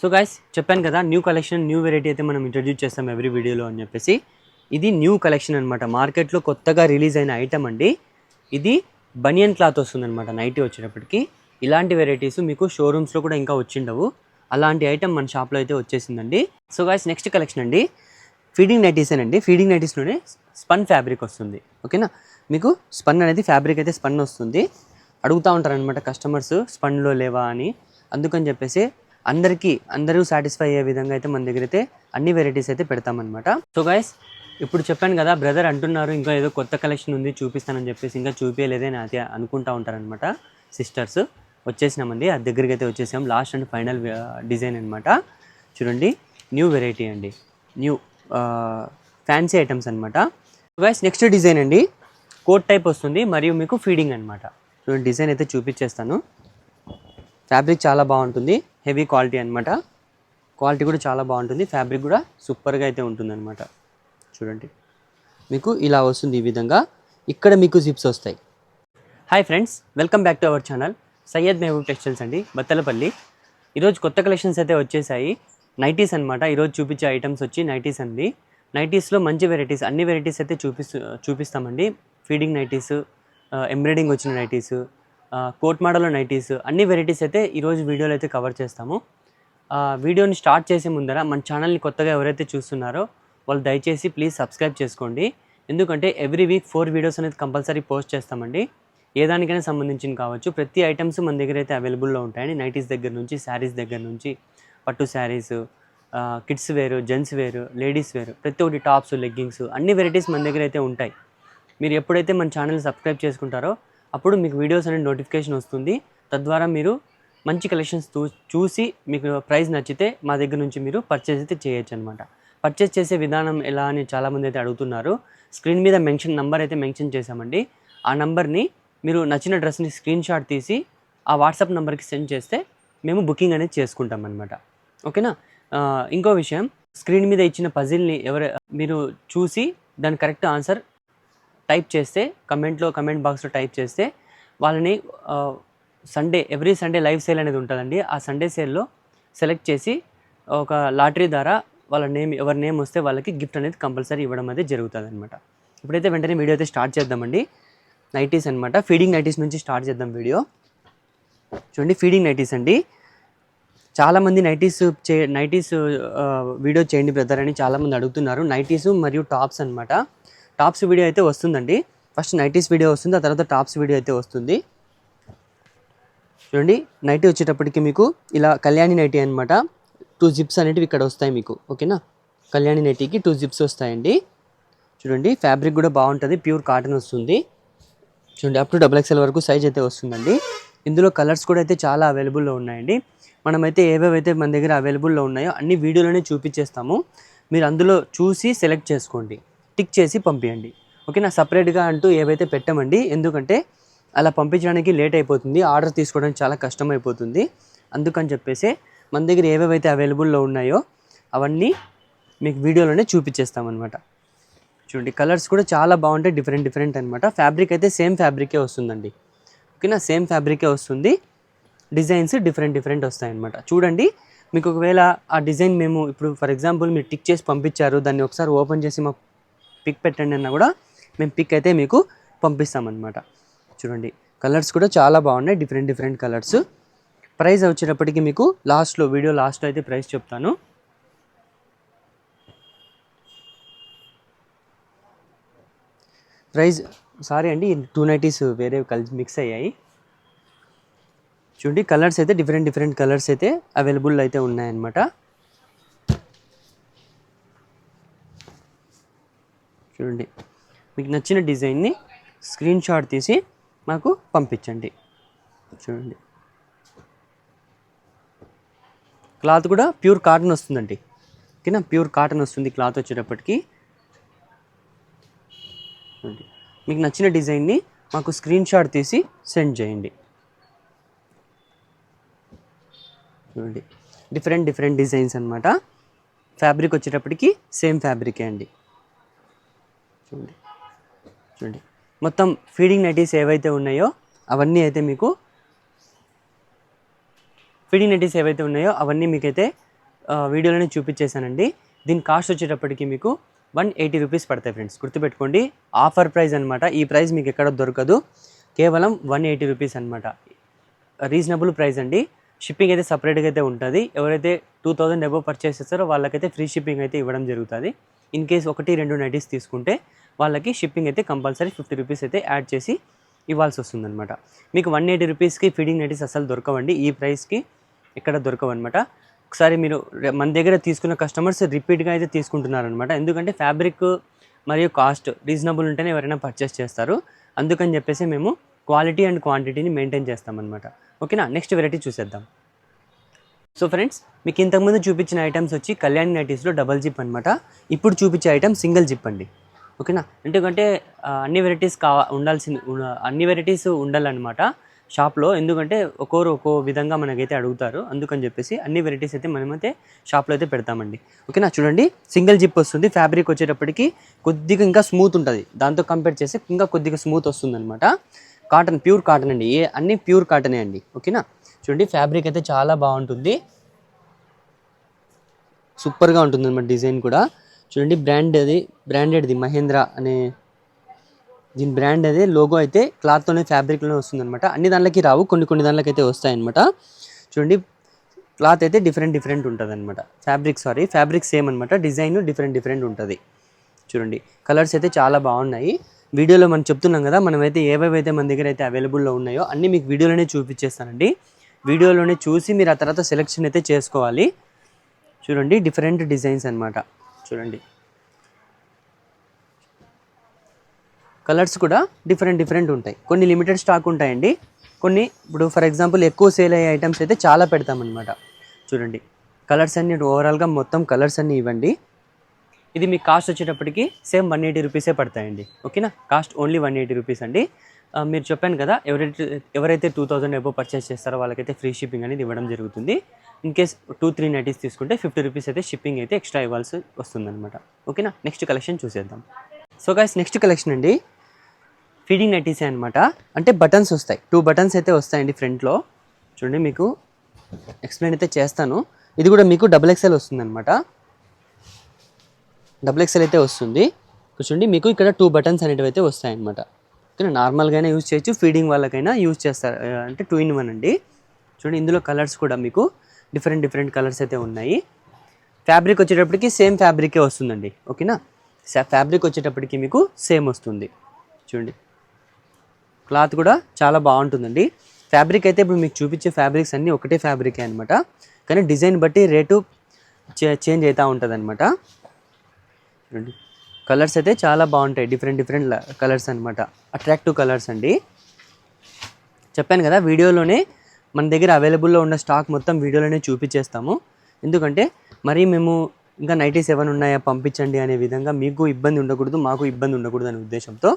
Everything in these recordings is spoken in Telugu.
సో గైస్ చెప్పాను కదా, న్యూ కలెక్షన్ న్యూ వెరైటీ అయితే మనం ఇంట్రడ్యూస్ చేస్తాం ఎవ్రీ వీడియోలో అని చెప్పేసి. ఇది న్యూ కలెక్షన్ అనమాట, మార్కెట్లో కొత్తగా రిలీజ్ అయిన ఐటమ్ అండి. ఇది బనియన్ క్లాత్ వస్తుంది అనమాట నైటీ వచ్చేటప్పటికి. ఇలాంటి వెరైటీస్ మీకు షోరూమ్స్లో కూడా ఇంకా వచ్చిండవు, అలాంటి ఐటమ్ మన షాప్లో అయితే వచ్చేసిందండి. సో గైస్ నెక్స్ట్ కలెక్షన్ అండి, ఫీడింగ్ నైటీసేనండి. ఫీడింగ్ నైటీస్లోనే స్పన్ ఫ్యాబ్రిక్ వస్తుంది. ఓకేనా, మీకు స్పన్ అనేది ఫ్యాబ్రిక్ అయితే స్పన్ వస్తుంది. అడుగుతూ ఉంటారనమాట కస్టమర్స్, స్పన్లో లేవా అని. అందుకని చెప్పేసి అందరూ సాటిస్ఫై అయ్యే విధంగా అయితే మన దగ్గర అయితే అన్ని వెరైటీస్ అయితే పెడతామన్నమాట. సో గైస్ ఇప్పుడు చెప్పాను కదా, బ్రదర్ అంటున్నారు ఇంకా ఏదో కొత్త కలెక్షన్ ఉంది చూపిస్తానని చెప్పేసి, ఇంకా చూపించలేదని అయితే అనుకుంటూ ఉంటారనమాట సిస్టర్స్. వచ్చేసినామండి, అది దగ్గరికి అయితే వచ్చేసాం. లాస్ట్ అండ్ ఫైనల్ డిజైన్ అనమాట. చూడండి, న్యూ వెరైటీ అండి, న్యూ ఫ్యాన్సీ ఐటమ్స్ అనమాట. గైస్ నెక్స్ట్ డిజైన్ అండి, కోట్ టైప్ వస్తుంది మరియు మీకు ఫీడింగ్ అనమాట. చూడండి, డిజైన్ అయితే చూపించేస్తాను. ఫ్యాబ్రిక్ చాలా బాగుంటుంది, హెవీ క్వాలిటీ అనమాట. క్వాలిటీ కూడా చాలా బాగుంటుంది, ఫ్యాబ్రిక్ కూడా సూపర్గా అయితే ఉంటుంది అనమాట. చూడండి, మీకు ఇలా వస్తుంది ఈ విధంగా. ఇక్కడ మీకు జిప్స్ వస్తాయి. Hi friends, welcome back to our channel Syed Mehboob textiles అండి, బత్తలపల్లి. ఈరోజు కొత్త కలెక్షన్స్ అయితే వచ్చేసాయి, నైటీస్ అనమాట. ఈరోజు చూపించే ఐటమ్స్ వచ్చి నైటీస్ అండి. నైటీస్లో మంచి వెరైటీస్, అన్ని వెరైటీస్ అయితే చూపిస్తామండి. ఫీడింగ్ నైటీస్, ఎంబ్రాయిడింగ్ వచ్చిన నైటీస్, కోట్ మోడల్లో నైటీస్, అన్ని వెరైటీస్ అయితే ఈరోజు వీడియోలో అయితే కవర్ చేస్తాము. వీడియోని స్టార్ట్ చేసే ముందర మన ఛానల్ని కొత్తగా ఎవరైతే చూస్తున్నారో వాళ్ళు దయచేసి ప్లీజ్ సబ్స్క్రైబ్ చేసుకోండి. ఎందుకంటే ఎవ్రీ వీక్ 4 వీడియోస్ అనేది కంపల్సరీ పోస్ట్ చేస్తామండి. ఏ దానికైనా సంబంధించిన కావచ్చు, ప్రతి ఐటమ్స్ మన దగ్గర అయితే అవైలబుల్లో ఉంటాయండి. నైటీస్ దగ్గర నుంచి, శారీస్ దగ్గర నుంచి, పట్టు శారీస్, కిడ్స్ వేరు, జెంట్స్ వేరు, లేడీస్ వేరు, ప్రతి ఒక్కటి టాప్స్, లెగ్గింగ్స్, అన్ని వెరైటీస్ మన దగ్గర అయితే ఉంటాయి. మీరు ఎప్పుడైతే మన ఛానల్ని సబ్స్క్రైబ్ చేసుకుంటారో అప్పుడు మీకు వీడియోస్ అనేది నోటిఫికేషన్ వస్తుంది. తద్వారా మీరు మంచి కలెక్షన్స్ చూసి మీకు ప్రైస్ నచ్చితే మా దగ్గర నుంచి మీరు పర్చేస్ అయితే చేయొచ్చు అనమాట. పర్చేస్ చేసే విధానం ఎలా అని చాలామంది అయితే అడుగుతున్నారు. స్క్రీన్ మీద నంబర్ అయితే మెన్షన్ చేశామండి. ఆ నంబర్ని మీరు నచ్చిన డ్రెస్ని స్క్రీన్ షాట్ తీసి ఆ వాట్సాప్ నెంబర్కి సెండ్ చేస్తే మేము బుకింగ్ అనేది చేసుకుంటాం అనమాట. ఓకేనా. ఇంకో విషయం, స్క్రీన్ మీద ఇచ్చిన పజిల్ని మీరు చూసి దాని కరెక్ట్ ఆన్సర్ టైప్ చేస్తే కమెంట్ బాక్స్లో టైప్ చేస్తే వాళ్ళని ఎవ్రీ సండే లైవ్ సేల్ అనేది ఉంటుందండి. ఆ సండే సేల్లో సెలెక్ట్ చేసి ఒక లాటరీ ద్వారా వాళ్ళ ఎవరి నేమ్ వస్తే వాళ్ళకి గిఫ్ట్ అనేది కంపల్సరీ ఇవ్వడం అనేది జరుగుతుంది అనమాట. ఇప్పుడైతే వెంటనే వీడియో అయితే స్టార్ట్ చేద్దామండి. నైటీస్ అనమాట, ఫీడింగ్ నైటీస్ నుంచి స్టార్ట్ చేద్దాం వీడియో. చూడండి, ఫీడింగ్ నైటీస్ అండి. చాలామంది నైటీస్ వీడియో చేయండి బ్రదర్ అని చాలామంది అడుగుతున్నారు. నైటీస్ మరియు టాప్స్ అనమాట. టాప్స్ వీడియో అయితే వస్తుందండి. ఫస్ట్ నైటీస్ వీడియో వస్తుంది, ఆ తర్వాత టాప్స్ వీడియో అయితే వస్తుంది. చూడండి, నైటీ వచ్చేటప్పటికి మీకు ఇలా కళ్యాణి నైటీ అనమాట. 2 జిప్స్ అనేటివి ఇక్కడ వస్తాయి మీకు. ఓకేనా, కళ్యాణి నైటీకి 2 జిప్స్ వస్తాయండి. చూడండి, ఫ్యాబ్రిక్ కూడా బాగుంటుంది, ప్యూర్ కాటన్ వస్తుంది. చూడండి, అప్ టు XXL వరకు సైజ్ అయితే వస్తుందండి. ఇందులో కలర్స్ కూడా అయితే చాలా అవైలబుల్లో ఉన్నాయండి. మనమైతే ఏవేవైతే మన దగ్గర అవైలబుల్లో ఉన్నాయో అన్ని వీడియోలోనే చూపించేస్తాము. మీరు అందులో చూసి సెలెక్ట్ చేసుకోండి, టిక్ చేసి పంపించండి. ఓకేనా, సపరేట్గా అంటూ ఏవైతే పెట్టమండి, ఎందుకంటే అలా పంపించడానికి లేట్ అయిపోతుంది, ఆర్డర్ తీసుకోవడానికి చాలా కష్టం అయిపోతుంది. అందుకని చెప్పేసి మన దగ్గర ఏవేవైతే అవైలబుల్లో ఉన్నాయో అవన్నీ మీకు వీడియోలోనే చూపించేస్తామన్నమాట. చూడండి, కలర్స్ కూడా చాలా బాగుంటాయి, డిఫరెంట్ అనమాట. ఫ్యాబ్రిక్ అయితే సేమ్ ఫ్యాబ్రికే వస్తుందండి. ఓకేనా, సేమ్ ఫ్యాబ్రికే వస్తుంది. డిజైన్స్ డిఫరెంట్ వస్తాయన్నమాట. చూడండి, మీకు ఒకవేళ ఆ డిజైన్ మేము ఇప్పుడు ఫర్ ఎగ్జాంపుల్ మీరు టిక్ చేసి పంపించారు, దాన్ని ఒకసారి ఓపెన్ చేసి మాకు పిక్ పెట్టండి అన్నా కూడా మేము పిక్ అయితే మీకు పంపిస్తామన్నమాట. చూడండి, కలర్స్ కూడా చాలా బాగున్నాయి, డిఫరెంట్ కలర్స్. ప్రైస్ వచ్చేటప్పటికి మీకు వీడియో లాస్ట్లో అయితే ప్రైస్ చెప్తాను. ప్రైస్ సారీ అండి, 2 నైటీస్ వేరే కలిసి మిక్స్ అయ్యాయి. చూడండి, కలర్స్ అయితే డిఫరెంట్ కలర్స్ అయితే అవైలబుల్ అయితే ఉన్నాయన్నమాట. చూడండి, మీకు నచ్చిన డిజైన్ని స్క్రీన్ షాట్ తీసి మాకు పంపించండి. చూడండి, క్లాత్ కూడా ప్యూర్ కాటన్ వస్తుందండి. ఓకేనా, ప్యూర్ కాటన్ వస్తుంది క్లాత్ వచ్చేటప్పటికి. చూడండి, మీకు నచ్చిన డిజైన్ని మాకు స్క్రీన్ షాట్ తీసి సెండ్ చేయండి. చూడండి, డిఫరెంట్ డిజైన్స్ అనమాట. ఫ్యాబ్రిక్ వచ్చేటప్పటికి సేమ్ ఫ్యాబ్రికే అండి. చూడండి, మొత్తం ఫీడింగ్ నైటీస్ ఏవైతే ఉన్నాయో అవన్నీ అయితే మీకు ఫీడింగ్ నైటీస్ ఏవైతే ఉన్నాయో అవన్నీ మీకైతే వీడియోలోనే చూపించేశానండి. దీని కాస్ట్ వచ్చేటప్పటికి మీకు 180 రూపీస్ పడతాయి ఫ్రెండ్స్. గుర్తుపెట్టుకోండి, ఆఫర్ ప్రైస్ అనమాట. ఈ ప్రైస్ మీకు ఎక్కడ దొరకదు, కేవలం 180 రూపీస్ అనమాట. రీజనబుల్ ప్రైస్ అండి. షిప్పింగ్ అయితే సపరేట్గా అయితే ఉంటుంది. ఎవరైతే 2000 అబోవ్ పర్చేస్ చేస్తారో వాళ్ళకైతే ఫ్రీ షిప్పింగ్ అయితే ఇవ్వడం జరుగుతుంది. ఇన్ కేస్ 1-2 నైటీస్ తీసుకుంటే వాళ్ళకి షిప్పింగ్ అయితే కంపల్సరీ 50 రూపీస్ అయితే యాడ్ చేసి ఇవ్వాల్సి వస్తుందన్నమాట. మీకు 180 రూపీస్కి ఫీడింగ్ నైటీస్ అసలు దొరకవండి. ఈ ప్రైస్కి ఎక్కడ దొరకవన్నమాట. ఒకసారి మీరు మన దగ్గర తీసుకున్న కస్టమర్స్ రిపీట్గా అయితే తీసుకుంటున్నారనమాట. ఎందుకంటే ఫ్యాబ్రిక్ మరియు కాస్ట్ రీజనబుల్ ఉంటేనే ఎవరైనా పర్చేస్ చేస్తారు. అందుకని చెప్పేసి మేము క్వాలిటీ అండ్ క్వాంటిటీని మెయింటైన్ చేస్తామన్నమాట. ఓకేనా, నెక్స్ట్ వెరైటీ చూసేద్దాం. సో ఫ్రెండ్స్, మీకు ఇంతకుముందు చూపించిన ఐటమ్స్ వచ్చి కళ్యాణి నైటీస్లో డబల్ జిప్ అనమాట. ఇప్పుడు చూపించే ఐటమ్ సింగిల్ జిప్ అండి. ఓకేనా, ఎందుకంటే అన్ని వెరైటీస్ ఉండాలన్నమాట షాప్లో. ఎందుకంటే ఒక్కొరు ఒక్కో విధంగా మనకైతే అడుగుతారు. అందుకని చెప్పేసి అన్ని వెరైటీస్ అయితే మనమైతే షాప్లో అయితే పెడతామండి. ఓకేనా, చూడండి సింగిల్ జిప్ వస్తుంది. ఫ్యాబ్రిక్ వచ్చేటప్పటికి కొద్దిగా ఇంకా స్మూత్ ఉంటుంది, దాంతో కంపేర్ చేస్తే ఇంకా కొద్దిగా స్మూత్ వస్తుంది అనమాట. కాటన్, ప్యూర్ కాటన్ అండి. అన్నీ ప్యూర్ కాటనే అండి. ఓకేనా, చూడండి ఫ్యాబ్రిక్ అయితే చాలా బాగుంటుంది, సూపర్గా ఉంటుంది అనమాట. డిజైన్ కూడా చూడండి, బ్రాండెడ్ది మహేంద్ర అనే దీని బ్రాండ్ అదే లోగో అయితే క్లాత్తోనే ఫ్యాబ్రిక్లోనే వస్తుంది అనమాట. అన్ని దాంట్లోకి రావు, కొన్ని దాంట్లోకి అయితే వస్తాయన్నమాట. చూడండి, క్లాత్ అయితే డిఫరెంట్ ఉంటుంది అనమాట. ఫ్యాబ్రిక్ సేమ్ అనమాట, డిజైన్ డిఫరెంట్ ఉంటుంది. చూడండి, కలర్స్ అయితే చాలా బాగున్నాయి. వీడియోలో మనం చెప్తున్నాం కదా, మనమైతే ఏవేవైతే మన దగ్గర అయితే అవైలబుల్లో ఉన్నాయో అన్నీ మీకు వీడియోలోనే చూపించేస్తానండి. వీడియోలోనే చూసి మీరు ఆ తర్వాత సెలెక్షన్ అయితే చేసుకోవాలి. చూడండి, డిఫరెంట్ డిజైన్స్ అనమాట. చూడండి, కలర్స్ కూడా డిఫరెంట్ ఉంటాయి. కొన్ని లిమిటెడ్ స్టాక్ ఉంటాయండి, కొన్ని ఇప్పుడు ఫర్ ఎగ్జాంపుల్ ఎక్కువ సేల్ అయ్యే ఐటమ్స్ అయితే చాలా పెడతామన్నమాట. చూడండి, కలర్స్ అన్ని ఓవరాల్గా మొత్తం కలర్స్ అన్నీ ఇవ్వండి. ఇది మీకు కాస్ట్ వచ్చేటప్పటికి సేమ్ 180 రూపీసే పడతాయండి. ఓకేనా, కాస్ట్ ఓన్లీ 180 రూపీస్ అండి. మీరు చెప్పాను కదా, ఎవరైతే 2000 అబోవ్ పర్చేస్ చేస్తారో వాళ్ళకైతే ఫ్రీ షిప్పింగ్ అనేది ఇవ్వడం జరుగుతుంది. ఇన్ కేస్ 2-3 నైటీస్ తీసుకుంటే 50 రూపీస్ అయితే షిప్పింగ్ అయితే ఎక్స్ట్రా ఇవ్వాల్సి వస్తుందన్నమాట. ఓకేనా, నెక్స్ట్ కలెక్షన్ చూసేద్దాం. సో గైస్, నెక్స్ట్ కలెక్షన్ అండి ఫీడింగ్ నైటీసే అనమాట. అంటే బటన్స్ వస్తాయి, 2 బటన్స్ అయితే వస్తాయండి ఫ్రంట్లో. చూడండి, మీకు ఎక్స్ప్లెయిన్ అయితే చేస్తాను. ఇది కూడా మీకు XXL వస్తుంది అనమాట. XXL అయితే వస్తుంది. చూడండి, మీకు ఇక్కడ 2 బటన్స్ అనేటివి అయితే వస్తాయన్నమాట. ఓకే, నార్మల్గానే యూజ్ చేయొచ్చు, ఫీడింగ్ వాళ్ళకైనా యూజ్ చేస్తారు. అంటే 2-in-1 అండి. చూడండి, ఇందులో కలర్స్ కూడా మీకు డిఫరెంట్ కలర్స్ అయితే ఉన్నాయి. ఫ్యాబ్రిక్ వచ్చేటప్పటికి సేమ్ ఫ్యాబ్రికే వస్తుందండి. ఓకేనా, ఫ్యాబ్రిక్ వచ్చేటప్పటికి మీకు సేమ్ వస్తుంది. చూడండి, క్లాత్ కూడా చాలా బాగుంటుందండి. ఫ్యాబ్రిక్ అయితే ఇప్పుడు మీకు చూపించే ఫ్యాబ్రిక్స్ అన్నీ ఒకటే ఫ్యాబ్రికే అనమాట, కానీ డిజైన్ బట్టి రేటు చేంజ్ అవుతూ ఉంటుంది అనమాట. చూడండి, కలర్స్ అయితే చాలా బాగుంటాయి, డిఫరెంట్ కలర్స్ అనమాట. అట్రాక్టివ్ కలర్స్ అండి. చెప్పాను కదా, వీడియోలోనే మన దగ్గర అవైలబుల్లో ఉన్న స్టాక్ మొత్తం వీడియోలోనే చూపించేస్తాము. ఎందుకంటే మరీ మేము ఇంకా నైటీస్ ఏమైనా ఉన్నాయా పంపించండి అనే విధంగా మీకు ఇబ్బంది ఉండకూడదు, మాకు ఇబ్బంది ఉండకూడదు అనే ఉద్దేశంతో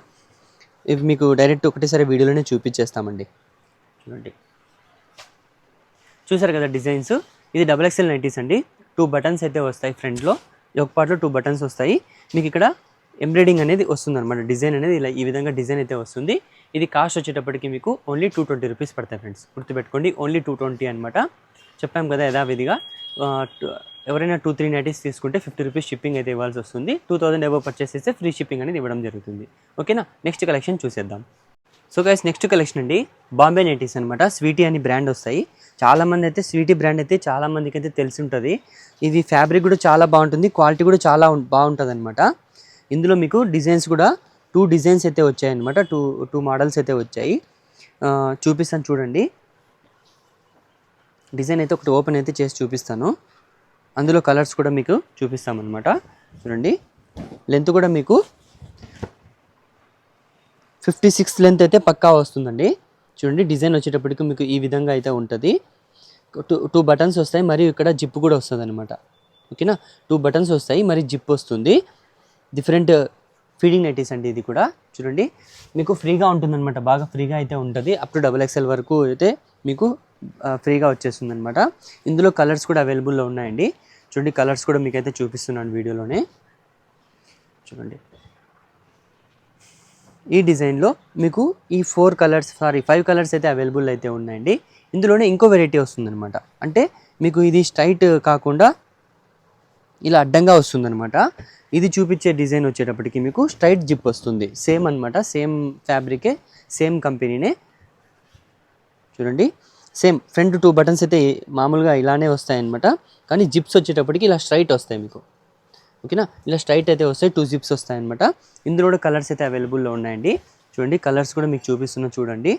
ఇవి మీకు డైరెక్ట్ ఒకటేసారి వీడియోలోనే చూపించేస్తామండి. చూడండి, చూసారు కదా డిజైన్స్. ఇది XXL నైటీస్ అండి. 2 బటన్స్ అయితే వస్తాయి ఫ్రంట్లో, ఒక పార్ట్లో 2 బటన్స్ వస్తాయి. మీకు ఇక్కడ ఎంబ్రాయిడింగ్ అనేది వస్తుంది అనమాట. డిజైన్ అనేది ఇలా ఈ విధంగా డిజైన్ అయితే వస్తుంది. ఇది కాస్ట్ వచ్చేటప్పటికి మీకు ఓన్లీ 220 రూపీస్ పడతాయి ఫ్రెండ్స్. గుర్తుపెట్టుకోండి, ఓన్లీ 220 అనమాట. చెప్పాం కదా యథావిధిగా. ఎవరైనా 2-3 నైటీస్ తీసుకుంటే 50 రూపీస్ షిప్పింగ్ అయితే ఇవ్వాల్సి వస్తుంది. 2000 అబోవ్ పర్చేస్ చేస్తే ఫ్రీ షిప్పింగ్ అనేది ఇవ్వడం జరుగుతుంది. ఓకేనా, నెక్స్ట్ కలెక్షన్ చూసేద్దాం. సో గైస్, నెక్స్ట్ కలెక్షన్ అండి బాంబే నైటీస్ అనమాట. స్వీటీ అని బ్రాండ్ వస్తాయి. చాలామంది అయితే స్వీటీ బ్రాండ్ అయితే చాలామందికి అయితే తెలిసి ఉంటుంది. ఇది ఫ్యాబ్రిక్ కూడా చాలా బాగుంటుంది, క్వాలిటీ కూడా చాలా బాగుంటుంది అనమాట. ఇందులో మీకు డిజైన్స్ కూడా 2 డిజైన్స్ అయితే వచ్చాయన్నమాట. 2 మోడల్స్ అయితే వచ్చాయి. చూపిస్తాను చూడండి. డిజైన్ అయితే ఒకటి ఓపెన్ అయితే చేసి చూపిస్తాను. అందులో కలర్స్ కూడా మీకు చూపిస్తామన్నమాట. చూడండి, లెంత్ కూడా మీకు 56 లెంత్ అయితే పక్కా వస్తుందండి. చూడండి, డిజైన్ వచ్చేటప్పటికి మీకు ఈ విధంగా అయితే ఉంటుంది. 2 బటన్స్ వస్తాయి, మరియు ఇక్కడ జిప్ కూడా వస్తుంది అనమాట. ఓకేనా, 2 బటన్స్ వస్తాయి, మరి జిప్ వస్తుంది. డిఫరెంట్ ఫీడింగ్ నైటీస్ అండి. ఇది కూడా చూడండి, మీకు ఫ్రీగా ఉంటుందన్నమాట. బాగా ఫ్రీగా అయితే ఉంటుంది. అప్ టు XXL వరకు అయితే మీకు ఫ్రీగా వచ్చేస్తుంది అనమాట. ఇందులో కలర్స్ కూడా అవైలబుల్లో ఉన్నాయండి. చూడండి, కలర్స్ కూడా మీకైతే చూపిస్తున్నాను వీడియోలోనే. చూడండి, ఈ డిజైన్లో మీకు ఈ 5 కలర్స్ అయితే అవైలబుల్ అయితే ఉన్నాయండి. ఇందులోనే ఇంకో వెరైటీ వస్తుందన్నమాట. అంటే మీకు ఇది స్ట్రైట్ కాకుండా ఇలా అడ్డంగా వస్తుందన్నమాట. ఇది చూపించే డిజైన్ వచ్చేటప్పటికి మీకు స్ట్రైట్ జిప్ వస్తుంది. సేమ్ అనమాట, సేమ్ ఫ్యాబ్రికే, సేమ్ కంపెనీనే. చూడండి, సేమ్ ఫ్రంట్ 2 బటన్స్ అయితే మామూలుగా ఇలానే వస్తాయన్నమాట. కానీ జిప్స్ వచ్చేటప్పటికి ఇలా స్ట్రైట్ వస్తాయి మీకు. ఓకేనా, ఇలా స్ట్రైట్ అయితే వస్తాయి. 2 జిప్స్ వస్తాయి అనమాట. ఇందులో కూడా కలర్స్ అయితే అవైలబుల్లో ఉన్నాయండి. చూడండి, కలర్స్ కూడా మీకు చూపిస్తున్నా చూడండి.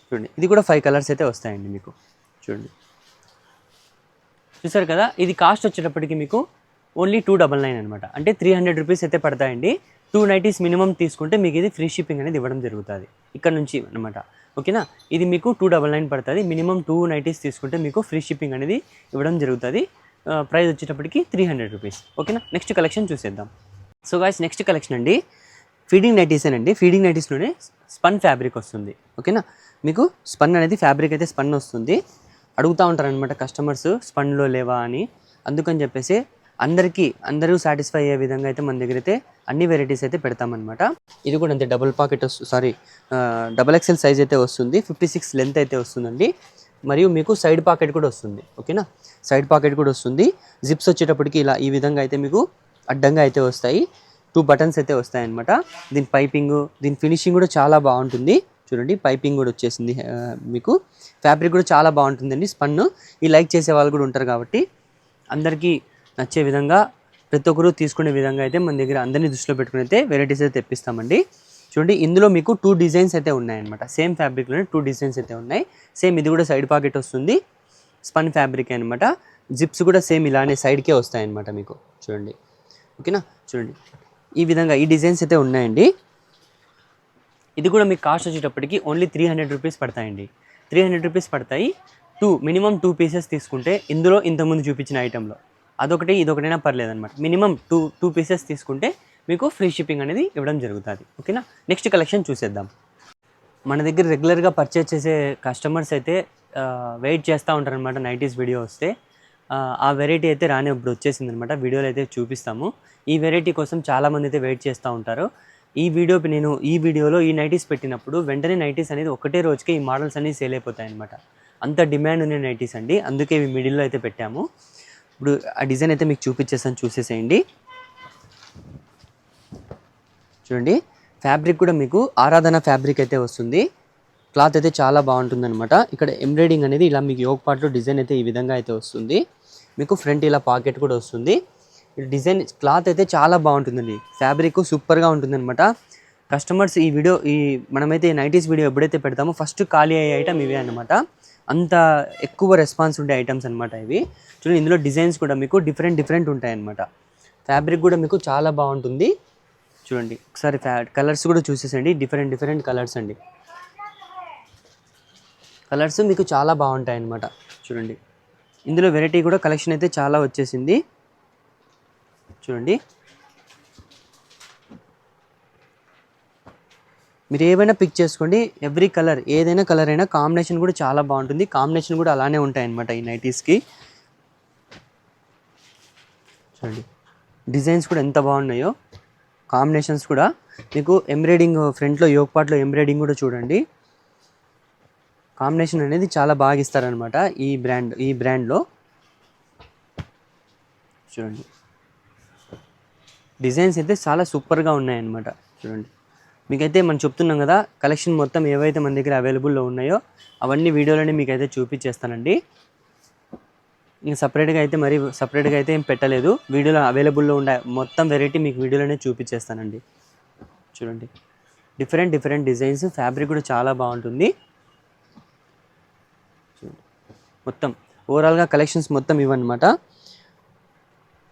చూడండి, ఇది కూడా 5 కలర్స్ అయితే వస్తాయండి మీకు. చూడండి, చూసారు కదా. ఇది కాస్ట్ వచ్చేటప్పటికి మీకు ఓన్లీ 299 అనమాట. అంటే 300 రూపీస్ అయితే పడతాయండి. 2 నైటీస్ మినిమం తీసుకుంటే మీకు ఇది ఫ్రీ షిప్పింగ్ అనేది ఇవ్వడం జరుగుతుంది ఇక్కడ నుంచి అనమాట. ఓకేనా, ఇది మీకు 299 పడుతుంది. మినిమం 2 నైటీస్ తీసుకుంటే మీకు ఫ్రీ షిప్పింగ్ అనేది ఇవ్వడం జరుగుతుంది. ప్రైస్ వచ్చేటప్పటికి 300 రూపీస్. ఓకేనా, నెక్స్ట్ కలెక్షన్ చూసేద్దాం. సో గాయ్స్, నెక్స్ట్ కలెక్షన్ అండి ఫీడింగ్ నైటీసేనండి. ఫీడింగ్ నైటీస్లోనే స్పన్ ఫ్యాబ్రిక్ వస్తుంది. ఓకేనా, మీకు స్పన్ అనేది ఫ్యాబ్రిక్ అయితే స్పన్ వస్తుంది. అడుగుతూ ఉంటారనమాట కస్టమర్స్, స్పన్లో లేవా అని. అందుకని చెప్పేసి అందరూ సాటిస్ఫై అయ్యే విధంగా అయితే మన దగ్గర అయితే అన్ని వెరైటీస్ అయితే పెడతామన్నమాట. ఇది కూడా అంతే, డబల్ ఎక్సెల్ సైజ్ అయితే వస్తుంది. 56 లెంత్ అయితే వస్తుందండి. మరియు మీకు సైడ్ పాకెట్ కూడా వస్తుంది. ఓకేనా, సైడ్ పాకెట్ కూడా వస్తుంది. జిప్స్ వచ్చేటప్పటికి ఇలా ఈ విధంగా అయితే మీకు అడ్డంగా అయితే వస్తాయి. 2 బటన్స్ అయితే వస్తాయి అనమాట. దీని పైపింగ్, దీని ఫినిషింగ్ కూడా చాలా బాగుంటుంది. చూడండి, పైపింగ్ కూడా వచ్చేసింది. మీకు ఫ్యాబ్రిక్ కూడా చాలా బాగుంటుందండి. స్పన్ను ఈ లైక్ చేసే వాళ్ళు కూడా ఉంటారు కాబట్టి అందరికీ నచ్చే విధంగా, ప్రతి ఒక్కరు తీసుకునే విధంగా అయితే మన దగ్గర అందరినీ దృష్టిలో పెట్టుకుని అయితే వెరైటీస్ అయితే తెప్పిస్తామండి. చూడండి, ఇందులో మీకు 2 డిజైన్స్ అయితే ఉన్నాయన్నమాట. సేమ్ ఫ్యాబ్రిక్లోనే 2 డిజైన్స్ అయితే ఉన్నాయి. సేమ్ ఇది కూడా సైడ్ పాకెట్ వస్తుంది. స్పన్ ఫ్యాబ్రిక్ అనమాట. జిప్స్ కూడా సేమ్ ఇలానే సైడ్కే వస్తాయన్నమాట మీకు. చూడండి, ఓకేనా. చూడండి, ఈ విధంగా ఈ డిజైన్స్ అయితే ఉన్నాయండి. ఇది కూడా మీకు కాస్ట్ వచ్చేటప్పటికి ఓన్లీ 300 రూపీస్ పడతాయండి. 300 రూపీస్ పడతాయి. మినిమం 2 పీసెస్ తీసుకుంటే ఇందులో ఇంతకుముందు చూపించిన ఐటెంలో అదొకటి ఇదొకటైనా పర్లేదన్నమాట. మినిమం 2 పీసెస్ తీసుకుంటే మీకు ఫ్రీ షిప్పింగ్ అనేది ఇవ్వడం జరుగుతుంది. ఓకేనా, నెక్స్ట్ కలెక్షన్ చూసేద్దాం. మన దగ్గర రెగ్యులర్గా పర్చేస్ చేసే కస్టమర్స్ అయితే వెయిట్ చేస్తూ ఉంటారనమాట. నైటీస్ వీడియో వస్తే ఆ వెరైటీ అయితే రానే ఇప్పుడు వచ్చేసింది అనమాట. వీడియోలో అయితే చూపిస్తాము. ఈ వెరైటీ కోసం చాలామంది అయితే వెయిట్ చేస్తూ ఉంటారు. ఈ వీడియోలో ఈ నైటీస్ పెట్టినప్పుడు వెంటనే నైటీస్ అనేది ఒకటే రోజుకే ఈ మోడల్స్ అనేవి సేల్ అయిపోతాయి అనమాట. అంత డిమాండ్ ఉన్న నైటీస్ అండి. అందుకే ఇవి మిడిల్లో అయితే పెట్టాము. ఇప్పుడు ఆ డిజైన్ అయితే మీకు చూపించేస్తాను, చూసేసేయండి. చూడండి, ఫ్యాబ్రిక్ కూడా మీకు ఆరాధన ఫ్యాబ్రిక్ అయితే వస్తుంది. క్లాత్ అయితే చాలా బాగుంటుందన్నమాట. ఇక్కడ ఎంబ్రాయిడింగ్ అనేది ఇలా మీకు యోగ్ పార్ట్లో డిజైన్ అయితే ఈ విధంగా అయితే వస్తుంది. మీకు ఫ్రంట్ ఇలా పాకెట్ కూడా వస్తుంది. డిజైన్ క్లాత్ అయితే చాలా బాగుంటుందండి. ఫ్యాబ్రిక్ సూపర్గా ఉంటుందన్నమాట. కస్టమర్స్ మనమైతే నైటీస్ వీడియో ఎప్పుడైతే పెడతామో ఫస్ట్ ఖాళీ అయ్యే ఐటమ్ ఇవే అనమాట. అంత ఎక్కువ రెస్పాన్స్ ఉండే ఐటమ్స్ అనమాట ఇవి. చూడండి, ఇందులో డిజైన్స్ కూడా మీకు డిఫరెంట్ ఉంటాయి అనమాట. ఫ్యాబ్రిక్ కూడా మీకు చాలా బాగుంటుంది. చూడండి, ఒకసారి కలర్స్ కూడా చూసేసండి. డిఫరెంట్ కలర్స్ అండి. కలర్స్ మీకు చాలా బాగుంటాయి అన్నమాట. చూడండి, ఇందులో వెరైటీ కూడా కలెక్షన్ అయితే చాలా వచ్చేసింది. చూడండి, మీరు ఏవైనా పిక్ చేసుకోండి. ఎవ్రీ కలర్, ఏదైనా కలర్ అయినా కాంబినేషన్ కూడా చాలా బాగుంటుంది. కాంబినేషన్ కూడా అలానే ఉంటాయన్నమాట ఈ నైటీస్కి. చూడండి, డిజైన్స్ కూడా ఎంత బాగున్నాయో. కాంబినేషన్స్ కూడా మీకు ఎంబ్రాయిడింగ్ ఫ్రంట్లో యోగ్ పార్ట్లో ఎంబ్రాయిడింగ్ కూడా చూడండి. కాంబినేషన్ అనేది చాలా బాగా ఇస్తారనమాట ఈ బ్రాండ్లో. చూడండి, డిజైన్స్ అయితే చాలా సూపర్గా ఉన్నాయన్నమాట. చూడండి, మీకైతే మనం చెప్తున్నాం కదా, కలెక్షన్ మొత్తం ఏవైతే మన దగ్గర అవైలబుల్లో ఉన్నాయో అవన్నీ వీడియోలోనే మీకైతే చూపించేస్తానండి. ఇంకా సపరేట్గా అయితే ఏం పెట్టలేదు. వీడియోలో అవైలబుల్లో ఉండే మొత్తం వెరైటీ మీకు వీడియోలోనే చూపించేస్తానండి. చూడండి, డిఫరెంట్ డిజైన్స్. ఫ్యాబ్రిక్ కూడా చాలా బాగుంటుంది. చూడండి, మొత్తం ఓవరాల్గా కలెక్షన్స్ మొత్తం ఇవన్నమాట.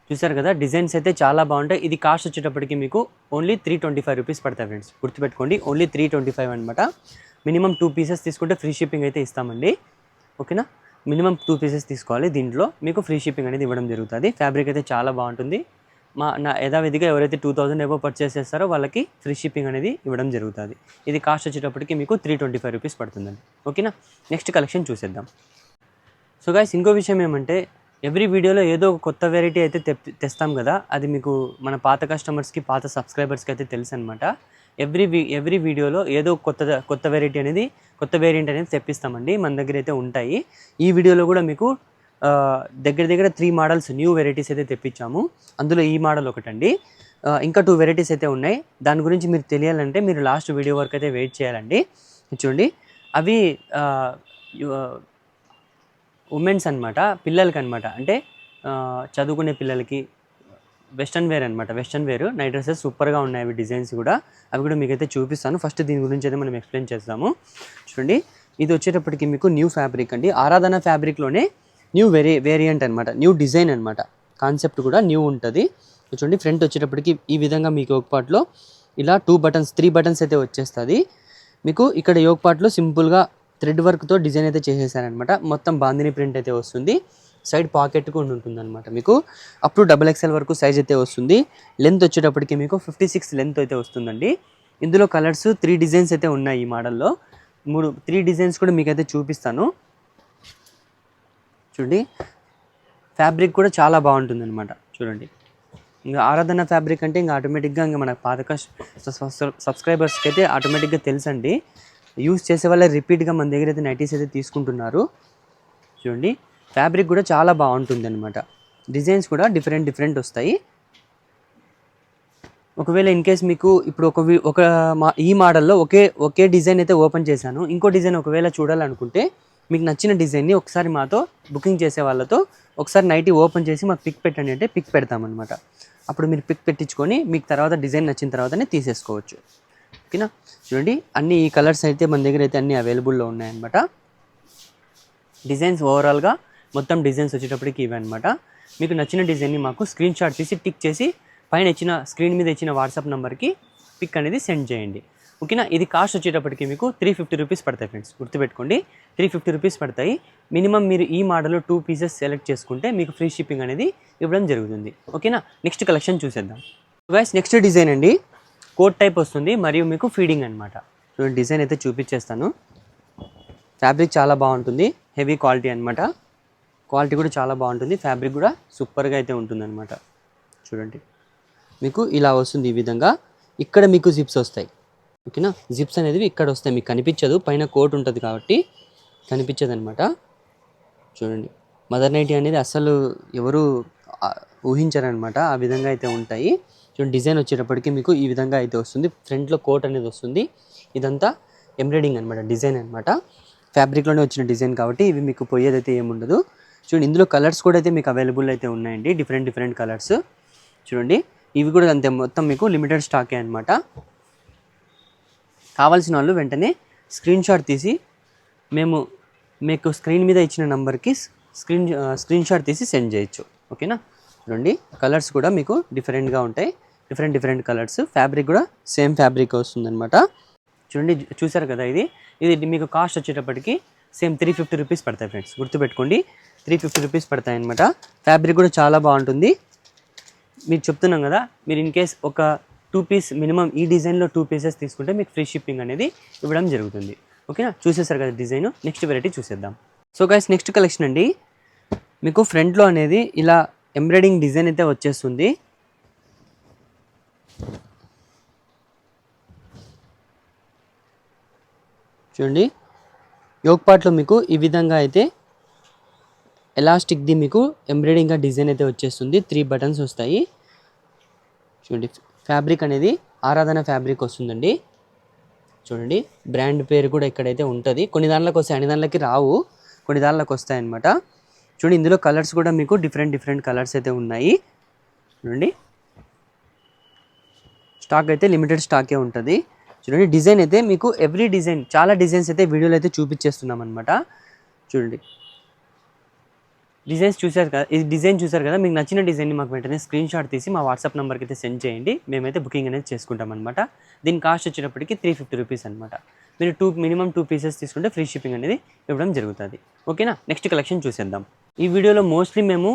చూసారు కదా, డిజైన్స్ అయితే చాలా బాగుంటాయి. ఇది కాస్ట్ వచ్చేటప్పటికి మీకు ఓన్లీ 325 రూపీస్ పడతాయి ఫ్రెండ్స్. గుర్తుపెట్టుకోండి, ఓన్లీ 325 అనమాట. మినిమం 2 పీసెస్ తీసుకుంటే ఫ్రీ షిప్పింగ్ అయితే ఇస్తామండి. ఓకేనా, మినిమం 2 పీసెస్ తీసుకోవాలి. దీంట్లో మీకు ఫ్రీ షిప్పింగ్ అనేది ఇవ్వడం జరుగుతుంది. ఫ్యాబ్రిక్ అయితే చాలా బాగుంటుంది. యథావిధిగా ఎవరైతే 2000 ఎబో పర్చేస్ చేస్తారో వాళ్ళకి ఫ్రీ షిప్పింగ్ అనేది ఇవ్వడం జరుగుతుంది. ఇది కాస్ట్ వచ్చేటప్పటికి మీకు 325 రూపీస్ పడుతుందండి. ఓకేనా, నెక్స్ట్ కలెక్షన్ చూసేద్దాం. సో గైస్, ఇంకో విషయం ఏమంటే, ఎవ్రీ వీడియోలో ఏదో ఒక కొత్త వెరైటీ అయితే తెస్తాం కదా. అది మీకు మన పాత కస్టమర్స్కి, పాత సబ్స్క్రైబర్స్కి అయితే తెలుసు అనమాట. ఎవ్రీ వీడియోలో ఏదో కొత్త వేరియంట్ అనేది తెప్పిస్తామండి. మన దగ్గర అయితే ఉంటాయి. ఈ వీడియోలో కూడా మీకు దగ్గర దగ్గర 3 మోడల్స్ న్యూ వెరైటీస్ అయితే తెప్పించాము. అందులో ఈ మోడల్ ఒకటండి. ఇంకా 2 వెరైటీస్ అయితే ఉన్నాయి. దాని గురించి మీరు తెలియాలంటే మీరు లాస్ట్ వీడియో వరకు అయితే వెయిట్ చేయాలండి. చూడండి అవి ఉమెన్స్ అనమాట, పిల్లలకనమాట. అంటే చదువుకునే పిల్లలకి వెస్టర్న్ వేర్ అనమాట. వెస్టర్న్ వేర్ నైట్ డ్రెస్సెస్ సూపర్గా ఉన్నాయి. అవి డిజైన్స్ కూడా అవి కూడా మీకైతే చూపిస్తాను. ఫస్ట్ దీని గురించి అయితే మనం ఎక్స్ప్లెయిన్ చేస్తాము. చూడండి ఇది వచ్చేటప్పటికి మీకు న్యూ ఫ్యాబ్రిక్ అండి. ఆరాధన ఫ్యాబ్రిక్లోనే న్యూ వేరియంట్ అనమాట, న్యూ డిజైన్ అనమాట. కాన్సెప్ట్ కూడా న్యూ ఉంటుంది. చూడండి ఫ్రంట్ వచ్చేటప్పటికి ఈ విధంగా మీకు యోక్ పార్ట్లో ఇలా 3 బటన్స్ అయితే వచ్చేస్తుంది. మీకు ఇక్కడ యోక్ పార్ట్లో సింపుల్గా థ్రెడ్ వర్క్తో డిజైన్ అయితే చేసేసారనమాట. మొత్తం బాందిని ప్రింట్ అయితే వస్తుంది. సైడ్ పాకెట్ కూడా ఉంటుంది అనమాట. మీకు అప్ టు XXL వరకు సైజ్ అయితే వస్తుంది. లెంత్ వచ్చేటప్పటికి మీకు 56 లెంత్ అయితే వస్తుందండి. ఇందులో కలర్స్ 3 డిజైన్స్ అయితే ఉన్నాయి. ఈ మోడల్లో 3 డిజైన్స్ కూడా మీకైతే చూపిస్తాను. చూడండి ఫ్యాబ్రిక్ కూడా చాలా బాగుంటుంది అనమాట. చూడండి ఇంకా ఆరాధన ఫ్యాబ్రిక్ అంటే ఇంకా ఆటోమేటిక్గా ఇంకా మన పాత సబ్స్క్రైబర్స్కి అయితే ఆటోమేటిక్గా తెలుసండి. యూస్ చేసే వాళ్ళే రిపీట్గా మన దగ్గర అయితే నైటీస్ అయితే తీసుకుంటున్నారు. చూడండి ఫ్యాబ్రిక్ కూడా చాలా బాగుంటుంది అనమాట. డిజైన్స్ కూడా డిఫరెంట్ వస్తాయి. ఒకవేళ ఇన్ కేస్ మీకు ఇప్పుడు ఈ మోడల్లో ఒకే డిజైన్ అయితే ఓపెన్ చేశాను. ఇంకో డిజైన్ ఒకవేళ చూడాలనుకుంటే మీకు నచ్చిన డిజైన్ని ఒకసారి మాతో బుకింగ్ చేసే వాళ్ళతో ఒకసారి నైటీ ఓపెన్ చేసి మాకు పిక్ పెట్టండి అంటే పిక్ పెడతామన్నమాట. అప్పుడు మీరు పిక్ పెట్టించుకొని మీకు తర్వాత డిజైన్ నచ్చిన తర్వాతనే తీసేసుకోవచ్చు. ఓకేనా. చూడండి అన్ని ఈ కలర్స్ అయితే మన దగ్గర అయితే అన్ని అవైలబుల్లో ఉన్నాయన్నమాట. డిజైన్స్ ఓవరాల్గా మొత్తం డిజైన్స్ వచ్చేటప్పటికి ఇవి అనమాట. మీకు నచ్చిన డిజైన్ని మాకు స్క్రీన్ షాట్ తీసి టిక్ చేసి పైన స్క్రీన్ మీద ఇచ్చిన వాట్సాప్ నెంబర్కి పిక్ అనేది సెండ్ చేయండి. ఓకేనా. ఇది కాస్ట్ వచ్చేటప్పటికి మీకు 350 రూపీస్ పడతాయి ఫ్రెండ్స్, గుర్తుపెట్టుకోండి. 350 రూపీస్ పడతాయి. మినిమం మీరు ఈ మోడల్లో 2 పీసెస్ సెలెక్ట్ చేసుకుంటే మీకు ఫ్రీ షిప్పింగ్ అనేది ఇవ్వడం జరుగుతుంది. ఓకేనా. నెక్స్ట్ కలెక్షన్ చూసేద్దాం గైస్. నెక్స్ట్ డిజైన్ అండి, కోట్ టైప్ వస్తుంది మరియు మీకు ఫీడింగ్ అనమాట. చూడండి డిజైన్ అయితే చూపించేస్తాను. ఫ్యాబ్రిక్ చాలా బాగుంటుంది, హెవీ క్వాలిటీ అనమాట. క్వాలిటీ కూడా చాలా బాగుంటుంది. ఫ్యాబ్రిక్ కూడా సూపర్గా అయితే ఉంటుంది అనమాట. చూడండి మీకు ఇలా వస్తుంది ఈ విధంగా. ఇక్కడ మీకు జిప్స్ వస్తాయి. ఓకేనా. జిప్స్ అనేది ఇక్కడ వస్తాయి, మీకు కనిపించదు, పైన కోట్ ఉంటుంది కాబట్టి కనిపించదు అనమాట. చూడండి మదర్ నైటీ అనేది అస్సలు ఎవరు ఊహించారనమాట, ఆ విధంగా అయితే ఉంటాయి. చూడండి డిజైన్ వచ్చేటప్పటికి మీకు ఈ విధంగా అయితే వస్తుంది. ఫ్రంట్లో కోట్ అనేది వస్తుంది. ఇదంతా ఎంబ్రాయిడింగ్ అనమాట, డిజైన్ అనమాట. ఫ్యాబ్రిక్లోనే వచ్చిన డిజైన్ కాబట్టి ఇవి మీకు పోయేదైతే ఏముండదు. చూడండి ఇందులో కలర్స్ కూడా అయితే మీకు అవైలబుల్ అయితే ఉన్నాయండి, డిఫరెంట్ కలర్స్. చూడండి ఇవి కూడా అంతే, మొత్తం మీకు లిమిటెడ్ స్టాకే అనమాట. కావాల్సిన వాళ్ళు వెంటనే స్క్రీన్ షాట్ తీసి మేము మీకు స్క్రీన్ మీద ఇచ్చిన నెంబర్కి స్క్రీన్ షాట్ తీసి సెండ్ చేయొచ్చు. ఓకేనా. చూడండి కలర్స్ కూడా మీకు డిఫరెంట్గా ఉంటాయి, డిఫరెంట్ కలర్స్. ఫ్యాబ్రిక్ కూడా సేమ్ ఫ్యాబ్రిక్ వస్తుందన్నమాట. చూడండి చూసారు కదా, ఇది మీకు కాస్ట్ వచ్చేటప్పటికి సేమ్ 350 రూపీస్ పడతాయి ఫ్రెండ్స్, గుర్తుపెట్టుకోండి. 350 రూపీస్ పడతాయి అనమాట. ఫ్యాబ్రిక్ కూడా చాలా బాగుంటుంది. మీకు చెప్తున్నాం కదా, మీరు ఇన్ కేస్ ఒక 2 పీస్ మినిమం ఈ డిజైన్లో 2 పీసెస్ తీసుకుంటే మీకు ఫ్రీ షిప్పింగ్ అనేది ఇవ్వడం జరుగుతుంది. ఓకేనా. చూసేసారు కదా డిజైన్. నెక్స్ట్ వెరైటీ చూసేద్దాం. సో గైస్ నెక్స్ట్ కలెక్షన్ అండి, మీకు ఫ్రంట్లో అనేది ఇలా ఎంబ్రాయిడింగ్ డిజైన్ అయితే వచ్చేస్తుంది. చూడండి యోక్ పార్ట్లో మీకు ఈ విధంగా అయితే ఎలాస్టిక్ది మీకు ఎంబ్రాయిడింగ్గా డిజైన్ అయితే వచ్చేస్తుంది. 3 బటన్స్ వస్తాయి. చూడండి ఫ్యాబ్రిక్ అనేది ఆరాధన ఫ్యాబ్రిక్ వస్తుందండి. చూడండి బ్రాండ్ పేరు కూడా ఇక్కడైతే ఉంటుంది. కొన్ని దాంట్లోకి వస్తాయి, అన్ని దాంట్లోకి రావు, కొన్ని దాంట్లోకి వస్తాయి అన్నమాట. చూడండి ఇందులో కలర్స్ కూడా మీకు డిఫరెంట్ కలర్స్ అయితే ఉన్నాయి. చూడండి స్టాక్ అయితే లిమిటెడ్ స్టాకే ఉంటుంది. చూడండి డిజైన్ అయితే మీకు ఎవ్రీ డిజైన్, చాలా డిజైన్స్ అయితే వీడియోలో అయితే చూపించేస్తున్నాం అనమాట. చూడండి డిజైన్స్ చూసారు కదా, ఇది డిజైన్ చూసారు కదా. మీకు నచ్చిన డిజైన్ని మాకు వెంటనే స్క్రీన్ షాట్ తీసి మా వాట్సాప్ నెంబర్కి అయితే సెండ్ చేయండి. మేమైతే బుకింగ్ అనేది చేసుకుంటాం అనమాట. దీని కాస్ట్ వచ్చేటప్పటికి 350 రూపీస్ అనమాట. మీరు మినిమం 2 పీసెస్ తీసుకుంటే ఫ్రీ షిప్పింగ్ అనేది ఇవ్వడం జరుగుతుంది. ఓకేనా. నెక్స్ట్ కలెక్షన్ చూసేద్దాం. ఈ వీడియోలో మోస్ట్లీ మేము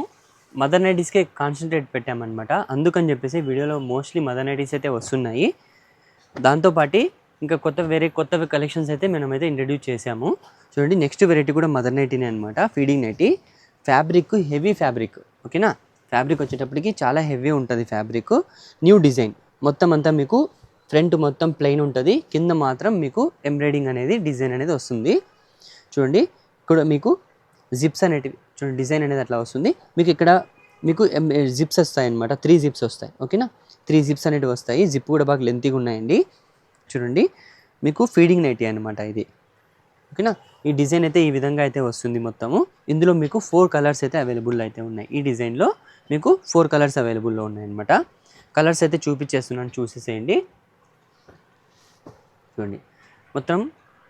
మదర్ నైటీస్కే కాన్సన్ట్రేట్ పెట్టామన్నమాట. అందుకని చెప్పేసి వీడియోలో మోస్ట్లీ మదర్ నైటీస్ అయితే వస్తున్నాయి. దాంతోపాటు ఇంకా కొత్త కలెక్షన్స్ అయితే మనమైతే ఇంట్రడ్యూస్ చేసాము. చూడండి నెక్స్ట్ వెరైటీ కూడా మదర్ నైటీనే అనమాట, feeding nightie. Fabric heavy fabric. ఓకేనా. ఫ్యాబ్రిక్ వచ్చేటప్పటికి చాలా హెవీ ఉంటుంది ఫ్యాబ్రిక్. న్యూ డిజైన్ మొత్తం అంతా మీకు ఫ్రంట్ మొత్తం ప్లెయిన్ ఉంటుంది, కింద మాత్రం మీకు ఎంబ్రాయిడింగ్ అనేది డిజైన్ అనేది వస్తుంది. చూడండి ఇక్కడ మీకు జిప్స్ అనేటివి చూడండి, డిజైన్ అనేది అట్లా వస్తుంది. మీకు ఇక్కడ మీకు జిప్స్ వస్తాయి అనమాట, 3 జిప్స్ వస్తాయి. ఓకేనా, 3 జిప్స్ అనేటివి వస్తాయి. జిప్ కూడా బాగా లెంతీగా ఉన్నాయండి. చూడండి, మీకు ఫీడింగ్ నైటీ అనమాట ఇది. ఓకేనా, ఈ డిజైన్ అయితే ఈ విధంగా అయితే వస్తుంది మొత్తము. ఇందులో మీకు 4 కలర్స్ అయితే అవైలబుల్ అయితే ఉన్నాయి. ఈ డిజైన్లో మీకు 4 కలర్స్ అవైలబుల్లో ఉన్నాయన్నమాట. కలర్స్ అయితే చూపించేస్తున్నాను, చూసేసేయండి. చూడండి, మొత్తం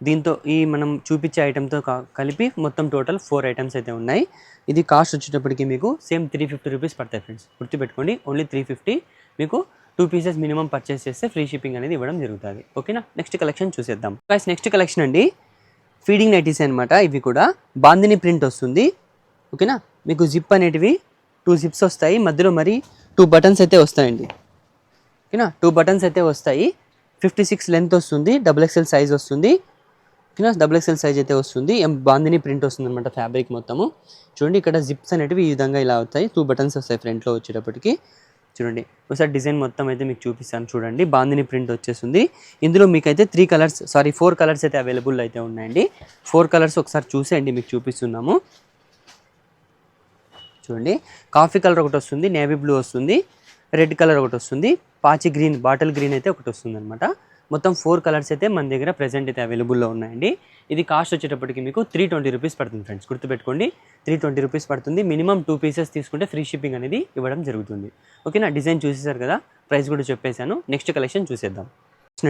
దీంతో ఈ మనం చూపించే ఐటెంతో కలిపి మొత్తం టోటల్ 4 ఐటమ్స్ అయితే ఉన్నాయి. ఇది కాస్ట్ వచ్చేటప్పటికి మీకు సేమ్ 350 రూపీస్ పడతాయి ఫ్రెండ్స్, గుర్తుపెట్టుకోండి. ఓన్లీ 350. మీకు 2 పీసెస్ మినిమం పర్చేస్ చేస్తే ఫ్రీ షిప్పింగ్ అనేది ఇవ్వడం జరుగుతుంది. ఓకేనా, నెక్స్ట్ కలెక్షన్ చూసేద్దాం. గైస్, నెక్స్ట్ కలెక్షన్ అండి ఫీడింగ్ నైటీస్ అనమాట. ఇవి కూడా బాందిని ప్రింట్ వస్తుంది. ఓకేనా, మీకు జిప్ అనేటివి 2 జిప్స్ వస్తాయి, మధ్యలో మరి 2 బటన్స్ అయితే వస్తాయండి. ఓకేనా, 2 బటన్స్ అయితే వస్తాయి. 56 లెంత్ వస్తుంది, XXL సైజ్ వస్తుంది. ఓకేనా, XXL సైజ్ అయితే వస్తుంది. బాందిని ప్రింట్ వస్తుంది అనమాట ఫ్యాబ్రిక్ మొత్తము. చూడండి, ఇక్కడ జిప్స్ అనేటివి ఈ విధంగా ఇలా అవుతాయి. 2 బటన్స్ వస్తాయి ఫ్రంట్లో వచ్చేటప్పటికి. చూడండి, ఒకసారి డిజైన్ మొత్తం అయితే మీకు చూపిస్తాను. చూడండి, బాందిని ప్రింట్ వచ్చేస్తుంది. ఇందులో మీకైతే 4 కలర్స్ అయితే అవైలబుల్ అయితే ఉన్నాయండి. 4 కలర్స్ ఒకసారి చూసేయండి, మీకు చూపిస్తున్నాము. చూడండి, కాఫీ కలర్ ఒకటి వస్తుంది, నేవీ బ్లూ వస్తుంది, రెడ్ కలర్ ఒకటి వస్తుంది, పాచి గ్రీన్, బాటిల్ గ్రీన్ అయితే ఒకటి వస్తుంది అనమాట. మొత్తం 4 కలర్స్ అయితే మన దగ్గర ప్రెజెంట్ అయితే అవైలబుల్లో ఉన్నాయండి. ఇది కాస్ట్ వచ్చేటప్పటికి మీకు 320 రూపీస్ పడుతుంది ఫ్రెండ్స్, గుర్తుపెట్టుకోండి. 320 రూపీస్ పడుతుంది. మినిమం 2 పీసెస్ తీసుకుంటే ఫ్రీ షిప్పింగ్ అనేది ఇవ్వడం జరుగుతుంది. ఓకేనా, డిజైన్ చూసేసారు కదా, ప్రైస్ కూడా చెప్పేశాను. నెక్స్ట్ కలెక్షన్ చూసేద్దాం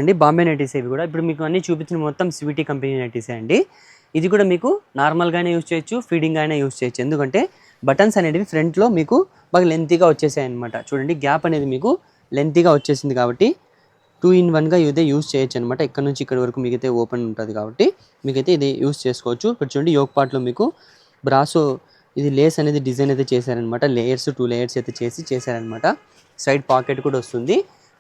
అండి. బాంబే నైటీస్ ఇవి కూడా ఇప్పుడు మీకు అన్ని చూపించిన మొత్తం స్వీటీ కంపెనీ నైటీసే అండి. ఇది కూడా మీకు నార్మల్గానే యూజ్ చేయొచ్చు, ఫీడింగ్ అయినా యూజ్ చేయొచ్చు. ఎందుకంటే బటన్స్ అనేవి ఫ్రంట్లో మీకు బాగా లెంతీగా వచ్చేసాయి అనమాట. చూడండి, గ్యాప్ అనేది మీకు లెంతీగా వచ్చేసింది కాబట్టి 2 in 1గా ఇదే యూజ్ చేయొచ్చు అనమాట. ఇక్కడ నుంచి ఇక్కడ వరకు మీకైతే ఓపెన్ ఉంటుంది కాబట్టి మీకైతే ఇది యూజ్ చేసుకోవచ్చు. ఇక్కడ చూడండి, యోక్ పార్ట్లో మీకు బ్రాసో ఇది లేస్ అనేది డిజైన్ అయితే చేశారనమాట. 2 లేయర్స్ అయితే చేశారనమాట. సైడ్ పాకెట్ కూడా వస్తుంది.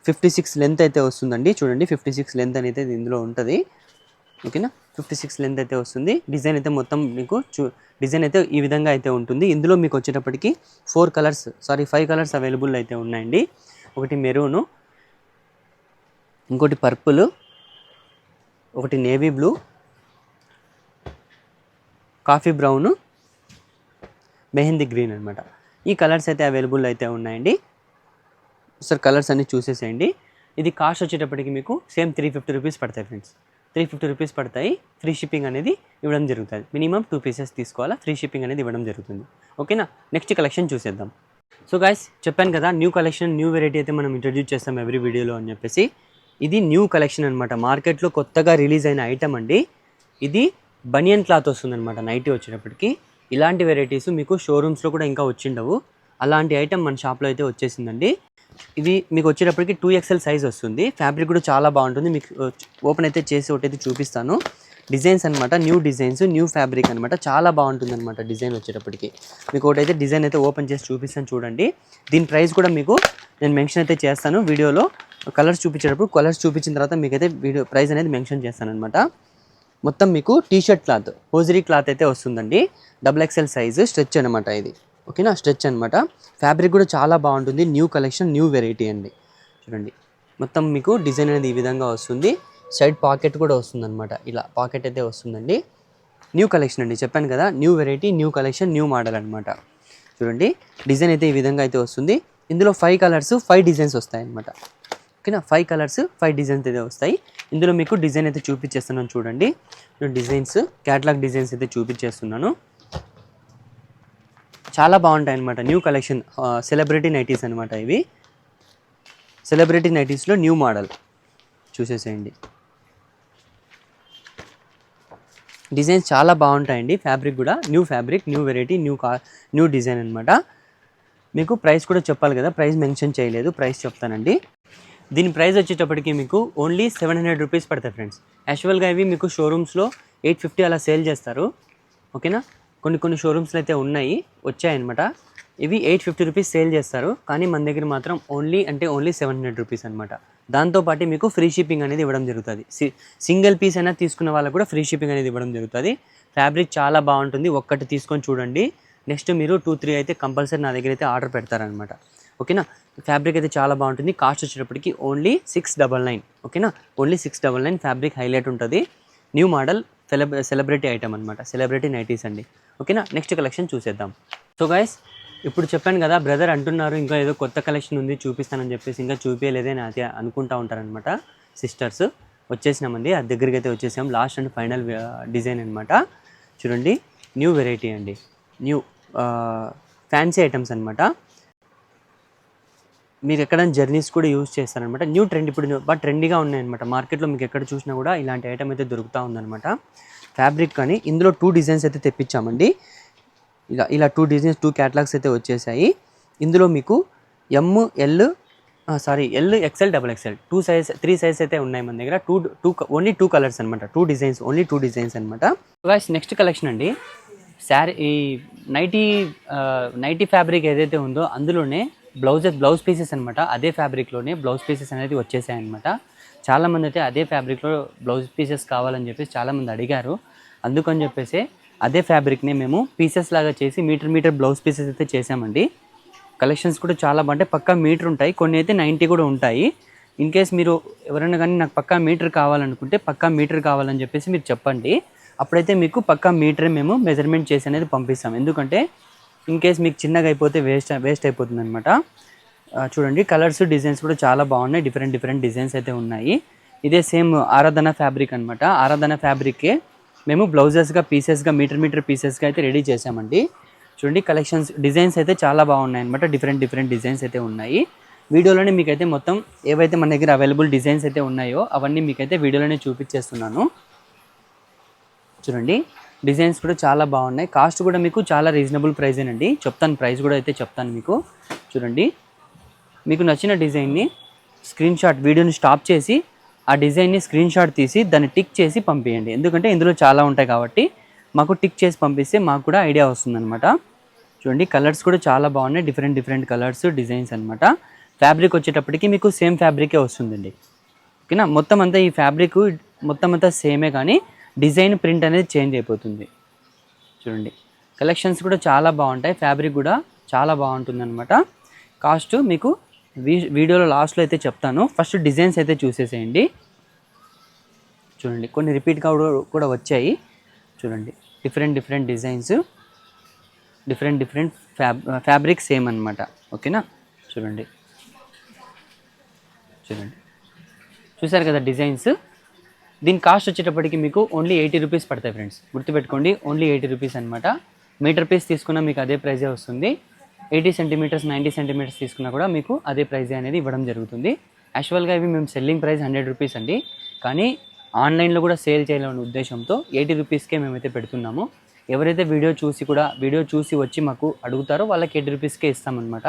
56 లెంత్ అయితే వస్తుందండి. చూడండి, 56 లెంత్ అనేది ఇందులో ఉంటుంది. ఓకేనా, 56 లెంత్ అయితే వస్తుంది. డిజైన్ అయితే మొత్తం మీకు డిజైన్ అయితే ఈ విధంగా అయితే ఉంటుంది. ఇందులో మీకు వచ్చేటప్పటికి 5 కలర్స్ అవైలబుల్ అయితే ఉన్నాయండి. ఒకటి మెరూను, ఇంకోటి పర్పుల్, ఒకటి navy blue, coffee brown, mehndi green అనమాట. ఈ కలర్స్ అయితే అవైలబుల్ అయితే ఉన్నాయండి. సార్ కలర్స్ అన్ని చూసేసేయండి. ఇది కాస్ట్ వచ్చేటప్పటికి మీకు సేమ్ 350 రూపీస్ పడతాయి ఫ్రెండ్స్, 350 రూపీస్ పడతాయి. ఫ్రీ షిప్పింగ్ అనేది ఇవ్వడం జరుగుతుంది. మినిమం 2 పీసెస్ తీసుకోవాలా, ఫ్రీ షిప్పింగ్ అనేది ఇవ్వడం జరుగుతుంది. ఓకేనా, నెక్స్ట్ కలెక్షన్ చూసేద్దాం. సో గైస్, చెప్పాను కదా, న్యూ కలెక్షన్, న్యూ వెరైటీ అయితే మనం ఇంట్రడ్యూస్ చేస్తాం ఎవ్రీ వీడియోలో అని చెప్పేసి. ఇది న్యూ కలెక్షన్ అనమాట, మార్కెట్లో కొత్తగా రిలీజ్ అయిన ఐటమ్ అండి. ఇది బనియన్ క్లాత్ వస్తుంది అనమాట నైటీ వచ్చేటప్పటికి. ఇలాంటి వెరైటీస్ మీకు షోరూమ్స్లో కూడా ఇంకా వచ్చిండవు. అలాంటి ఐటమ్ మన షాప్లో అయితే వచ్చేసిందండి. ఇది మీకు వచ్చేటప్పటికి 2XL సైజ్ వస్తుంది. ఫ్యాబ్రిక్ కూడా చాలా బాగుంటుంది. మీకు ఓపెన్ అయితే చేసి ఒకటైతే చూపిస్తాను. డిజైన్స్ అనమాట, న్యూ డిజైన్స్, న్యూ ఫ్యాబ్రిక్ అనమాట. చాలా బాగుంటుంది అనమాట డిజైన్ వచ్చేటప్పటికి. మీకు ఒకటైతే డిజైన్ అయితే ఓపెన్ చేసి చూపిస్తాను చూడండి. దీని ప్రైస్ కూడా మీకు నేను మెన్షన్ అయితే చేస్తాను వీడియోలో. కలర్స్ చూపించేటప్పుడు కలర్స్ చూపించిన తర్వాత మీకైతే వీడియో ప్రైస్ అనేది మెన్షన్ చేస్తాను అనమాట. మొత్తం మీకు టీషర్ట్ క్లాత్, హోజరీ క్లాత్ అయితే వస్తుందండి. XXL సైజు, స్ట్రెచ్ అనమాట ఇది. ఓకేనా, స్ట్రెచ్ అనమాట. ఫ్యాబ్రిక్ కూడా చాలా బాగుంటుంది. న్యూ కలెక్షన్, న్యూ వెరైటీ అండి. చూడండి, మొత్తం మీకు డిజైన్ అనేది ఈ విధంగా వస్తుంది. సైడ్ పాకెట్ కూడా వస్తుంది అనమాట. ఇలా పాకెట్ అయితే వస్తుందండి. న్యూ కలెక్షన్ అండి, చెప్పాను కదా, new variety, new collection, new model అనమాట. చూడండి, డిజైన్ అయితే ఈ విధంగా అయితే వస్తుంది. ఇందులో 5 కలర్స్ 5 డిజైన్స్ వస్తాయి అనమాట. ఓకేనా, 5 కలర్స్ 5 డిజైన్స్ అయితే వస్తాయి. ఇందులో మీకు డిజైన్ అయితే చూపించేస్తున్నాను చూడండి. డిజైన్స్, క్యాటలాగ్ డిజైన్స్ అయితే చూపించేస్తున్నాను. చాలా బాగుంటాయి అనమాట. న్యూ కలెక్షన్, సెలబ్రిటీ నైటీస్ అనమాట ఇవి. సెలబ్రిటీ నైటీస్లో న్యూ మోడల్ చూసేసేయండి. డిజైన్స్ చాలా బాగుంటాయండి. ఫ్యాబ్రిక్ కూడా new fabric, new variety, new design అనమాట. మీకు ప్రైస్ కూడా చెప్పాలి కదా, ప్రైస్ మెన్షన్ చేయలేదు, ప్రైస్ చెప్తానండి. దీని ప్రైస్ వచ్చేటప్పటికి మీకు ఓన్లీ 700 రూపీస్ పడతాయి ఫ్రెండ్స్. యాక్చువల్గా ఇవి మీకు షోరూమ్స్లో 850 అలా సేల్ చేస్తారు. ఓకేనా, కొన్ని షోరూమ్స్లో అయితే వచ్చాయన్నమాట. ఇవి 850 రూపీస్ సేల్ చేస్తారు. కానీ మన దగ్గర మాత్రం ఓన్లీ 700 రూపీస్ అనమాట. దాంతోపాటు మీకు ఫ్రీ షిప్పింగ్ అనేది ఇవ్వడం జరుగుతుంది. సింగిల్ పీస్ అయినా తీసుకున్న వాళ్ళకు కూడా ఫ్రీ షిప్పింగ్ అనేది ఇవ్వడం జరుగుతుంది. ఫ్యాబ్రిక్ చాలా బాగుంటుంది. ఒక్కటి తీసుకొని చూడండి, నెక్స్ట్ మీరు 2-3 అయితే కంపల్సరీ నా దగ్గర అయితే ఆర్డర్ పెడతారనమాట. ఓకేనా, ఫ్యాబ్రిక్ అయితే చాలా బాగుంటుంది. కాస్ట్ వచ్చేటప్పటికి ఓన్లీ 699. ఓకేనా, ఓన్లీ 699. ఫ్యాబ్రిక్ హైలైట్ ఉంటుంది. న్యూ మోడల్ సెలబ్రిటీ ఐటమ్ అనమాట, సెలబ్రిటీ నైటీస్ అండి. ఓకేనా, నెక్స్ట్ కలెక్షన్ చూసేద్దాం. సో గైస్, ఇప్పుడు చెప్పాను కదా, బ్రదర్ అంటున్నారు ఇంకా ఏదో కొత్త కలెక్షన్ ఉంది చూపిస్తానని చెప్పేసి, ఇంకా చూపించలేదని అది అనుకుంటూ ఉంటారనమాట సిస్టర్స్. వచ్చేసినామండి, అది దగ్గరికి అయితే వచ్చేసాం. లాస్ట్ అండ్ ఫైనల్ డిజైన్ అనమాట. చూడండి, న్యూ వెరైటీ అండి, న్యూ ఫ్యాన్సీ ఐటమ్స్ అనమాట. మీరు ఎక్కడైనా జర్నీస్ కూడా యూజ్ చేస్తారనమాట. న్యూ ట్రెండ్ ఇప్పుడు బాగా ట్రెండీగా ఉన్నాయన్నమాట మార్కెట్లో. మీకు ఎక్కడ చూసినా కూడా ఇలాంటి ఐటమ్ అయితే దొరుకుతూ ఉందన్నమాట. ఫ్యాబ్రిక్ కానీ ఇందులో 2 డిజైన్స్ అయితే తెప్పించామండి. ఇలా 2 డిజైన్స్, 2 క్యాటలాగ్స్ అయితే వచ్చేసాయి. ఇందులో మీకు ఎల్ ఎక్స్ఎల్, XXL 3 సైజ్ అయితే ఉన్నాయి మన దగ్గర. ఓన్లీ 2 కలర్స్ అనమాట, 2 డిజైన్స్, ఓన్లీ 2 డిజైన్స్ అనమాట. గాయ్స్, నెక్స్ట్ కలెక్షన్ అండి, ఈ నైటీ ఫ్యాబ్రిక్ ఏదైతే ఉందో అందులోనే బ్లౌజ్ పీసెస్ అనమాట. అదే ఫ్యాబ్రిక్లోనే బ్లౌజ్ పీసెస్ అనేది వచ్చేసాయి అనమాట. చాలామంది అయితే అదే ఫ్యాబ్రిక్లో బ్లౌజ్ పీసెస్ కావాలని చెప్పేసి చాలామంది అడిగారు. అందుకని చెప్పేసి అదే ఫ్యాబ్రిక్ని మేము పీసెస్ లాగా చేసి మీటర్ బ్లౌజ్ పీసెస్ అయితే చేసామండి. కలెక్షన్స్ కూడా చాలా బాగుంటాయి, పక్కా మీటర్ ఉంటాయి, కొన్ని అయితే 90 కూడా ఉంటాయి. ఇన్ కేస్ మీరు ఎవరైనా కానీ నాకు పక్కా మీటర్ కావాలనుకుంటే పక్కా మీటర్ కావాలని చెప్పేసి మీరు చెప్పండి. అప్పుడైతే మీకు పక్కా మీటరే మేము మెజర్మెంట్ చేసి అనేది పంపిస్తాం. ఎందుకంటే ఇన్ కేస్ మీకు చిన్నగా అయిపోతే వేస్ట్ అయిపోతుంది అనమాట. చూడండి, కలర్స్ డిజైన్స్ కూడా చాలా బాగున్నాయి, డిఫరెంట్ డిజైన్స్ అయితే ఉన్నాయి. ఇదే సేమ్ ఆరాధన ఫ్యాబ్రిక్ అనమాట. ఆరాధన ఫ్యాబ్రిక్కే మేము బ్లౌజెస్గా పీసెస్గా మీటర్ పీసెస్గా అయితే రెడీ చేసామండి. చూడండి, కలెక్షన్స్ డిజైన్స్ అయితే చాలా బాగున్నాయి అనమాట. డిఫరెంట్ డిజైన్స్ అయితే ఉన్నాయి. వీడియోలోనే మీకైతే మొత్తం ఏవైతే మన దగ్గర అవైలబుల్ డిజైన్స్ అయితే ఉన్నాయో అవన్నీ మీకైతే వీడియోలోనే చూపించేస్తున్నాను. చూడండి, డిజైన్స్ కూడా చాలా బాగున్నాయి. కాస్ట్ కూడా మీకు చాలా రీజనబుల్ ప్రైజేనండి. చెప్తాను, ప్రైస్ కూడా అయితే చెప్తాను మీకు. చూడండి, మీకు నచ్చిన డిజైన్ని స్క్రీన్ షాట్, వీడియోని స్టాప్ చేసి ఆ డిజైన్ని స్క్రీన్ షాట్ తీసి దాన్ని టిక్ చేసి పంపించండి. ఎందుకంటే ఇందులో చాలా ఉంటాయి కాబట్టి మాకు టిక్ చేసి పంపిస్తే మాకు కూడా ఐడియా వస్తుందన్నమాట. చూడండి, కలర్స్ కూడా చాలా బాగున్నాయి, డిఫరెంట్ కలర్స్ డిజైన్స్ అనమాట. ఫ్యాబ్రిక్ వచ్చేటప్పటికి మీకు సేమ్ ఫ్యాబ్రికే వస్తుందండి. ఓకేనా, మొత్తం అంతా ఈ ఫ్యాబ్రిక్ మొత్తం అంతా సేమే, కానీ డిజైన్ ప్రింట్ అనేది చేంజ్ అయిపోతుంది. చూడండి, కలెక్షన్స్ కూడా చాలా బాగుంటాయి, ఫ్యాబ్రిక్ కూడా చాలా బాగుంటుంది అనమాట. కాస్ట్ మీకు వీడియోలో లాస్ట్లో అయితే చెప్తాను. ఫస్ట్ డిజైన్స్ అయితే చూసేసేయండి. చూడండి, కొన్ని రిపీట్గా కూడా వచ్చాయి. చూడండి, different designs, different fabric same అనమాట. ఓకేనా, చూడండి చూసారు కదా డిజైన్స్. దీని కాస్ట్ వచ్చేటప్పటికి మీకు ఓన్లీ 80 రూపీస్ పడతాయి ఫ్రెండ్స్, గుర్తుపెట్టుకోండి. ఓన్లీ 80 రూపీస్ అనమాట. మీటర్ పీస్ తీసుకున్నా మీకు అదే ప్రైజే వస్తుంది. 80 సెంటీమీటర్స్ 90 సెంటీమీటర్స్ తీసుకున్నా కూడా మీకు అదే ప్రైజే అనేది ఇవ్వడం జరుగుతుంది. యాక్చువల్గా ఇవి మేము సెల్లింగ్ ప్రైస్ 100 రూపీస్ అండి, కానీ ఆన్లైన్లో కూడా సేల్ చేయాలనే ఉద్దేశంతో 80 రూపీస్కే మేమైతే పెడుతున్నాము. ఎవరైతే వీడియో చూసి వచ్చి మాకు అడుగుతారో వాళ్ళకి 80 రూపీస్కే ఇస్తామన్నమాట.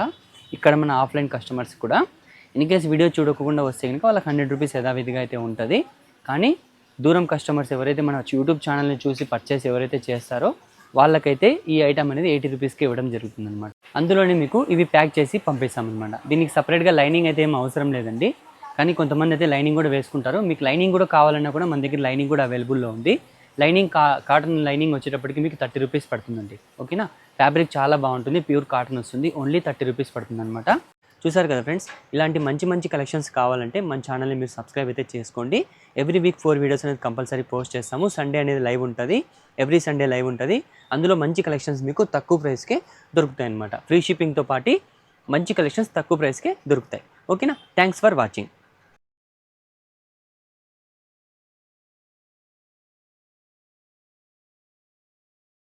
ఇక్కడ మన ఆఫ్లైన్ కస్టమర్స్ కూడా ఇన్ కేస్ వీడియో చూడకుండా వస్తే కనుక వాళ్ళకి 100 రూపీస్ యథావిధిగా అయితే ఉంటుంది. కానీ దూరం కస్టమర్స్ ఎవరైతే మన యూట్యూబ్ ఛానల్ని చూసి పర్చేస్ ఎవరైతే చేస్తారో వాళ్ళకైతే ఈ ఐటమ్ అనేది 80 రూపీస్కి ఇవ్వడం జరుగుతుంది అనమాట. అందులోనే మీకు ఇవి ప్యాక్ చేసి పంపిస్తామన్నమాట. దీనికి సపరేట్గా లైనింగ్ అయితే ఏం అవసరం లేదండి, కానీ కొంతమంది అయితే లైనింగ్ కూడా వేసుకుంటారు. మీకు లైనింగ్ కూడా కావాలన్నా కూడా మన దగ్గర లైనింగ్ కూడా అవైలబుల్లో ఉంది. లైనింగ్ కాటన్ లైనింగ్ వచ్చేటప్పటికి మీకు 30 రూపీస్ పడుతుందండి. ఓకేనా, ఫ్యాబ్రిక్ చాలా బాగుంటుంది, ప్యూర్ కాటన్ వస్తుంది, ఓన్లీ 30 రూపీస్ పడుతుంది అనమాట. చూసారు కదా ఫ్రెండ్స్, ఇలాంటి మంచి కలెక్షన్స్ కావాలంటే మన ఛానల్ని మీరు సబ్స్క్రైబ్ అయితే చేసుకోండి. ఎవ్రీ వీక్ 4 వీడియోస్ అనేది కంపల్సరీ పోస్ట్ చేస్తాము. సండే అనేది లైవ్ ఉంటుంది, ఎవ్రీ సండే లైవ్ ఉంటుంది. అందులో మంచి కలెక్షన్స్ మీకు తక్కువ ప్రైస్కే దొరుకుతాయి అనమాట. ఫ్రీ షిప్పింగ్తో పాటు మంచి కలెక్షన్స్ తక్కువ ప్రైస్కే దొరుకుతాయి. ఓకేనా, థ్యాంక్స్ ఫర్ వాచింగ్.